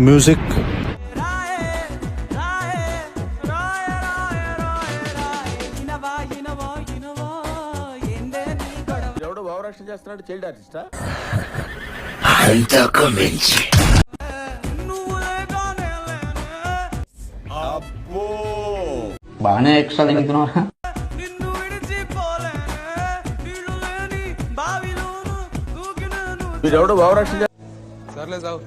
Music. ఎవడో భావరక్షణ చేస్తున్నాడు, child ఆర్టిస్టా? అబ్బో, బాగానే ఎక్స్ట్రా తింటున్నావా? వీడెవడో భావరక్షణ సర్లే సావు.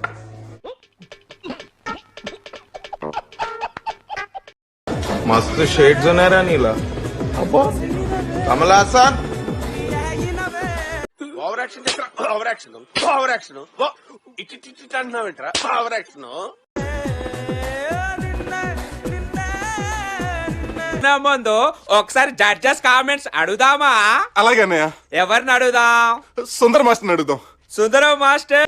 मस्त शेड्स होणार नीला अप्पो कमला हसन భావరక్షణ చేస్తా. భావరక్షణ ఇటు అంటున్నావేంట్రా? భావరక్షణ ముందు ఒకసారి జడ్జెస్ కామెంట్స్ అడుగుదామా? అలాగే అన్నయ్య, ఎవరిని అడుగుదాం? సుందర మాస్టర్ అడుగుదాం. సుందరం మాస్టర్.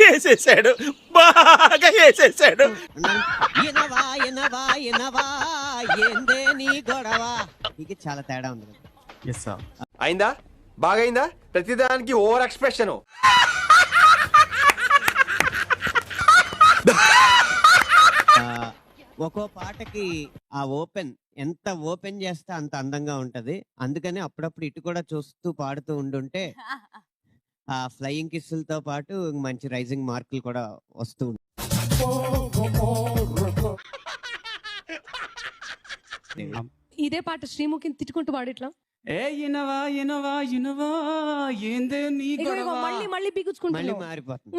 వేసేసాడు, బాగా వేసేసాడు. చాలా తేడా ఉంది. అయిందా? బాగా అయిందా? ప్రతిదానికి ఓవర్ ఎక్స్ప్రెషన్. ఒక్కో పాటకి ఆ ఎంత ఓపెన్ చేస్తే అంత అందంగా ఉంటది. అందుకని అప్పుడప్పుడు ఇటు కూడా చూస్తూ పాడుతూ ఉండుంటే ఆ ఫ్లయింగ్ కిస్సులతో పాటు మంచి రైజింగ్ మార్కులు కూడా వస్తూ ఉంటాయి. ఇదే పాట శ్రీముఖిని తిట్టుకుంటూ పాడిట్లా మళ్ళీ మళ్ళీ బిగుచుకుంటా మారిపోతుంది.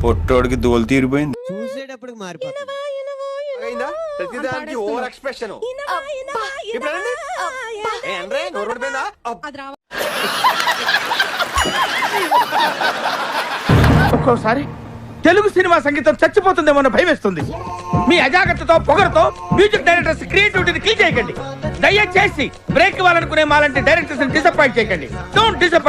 పొట్టోడికి దోలు తీరిపోయింది. చూసేటప్పుడు మారిపోతుంది. అయిందా? ప్రతిదానికి ఓవర్ ఎక్స్ప్రెషన్. ఒక్కోసారి తెలుగు సినిమా సంగీతం చచ్చిపోతుందేమో అన్న భయం వేస్తుంది. మీ అజాగ్రత్తతో పొగరుతో మ్యూజిక్ డైరెక్టర్స్ క్రియేటివిటీని కిల్ చేయకండి. దయచేసి బ్రేక్ ఇవ్వాలనుకునే మాలాంటి డైరెక్టర్స్ డిసప్పాయింట్ చేయకండి. Don't disappoint.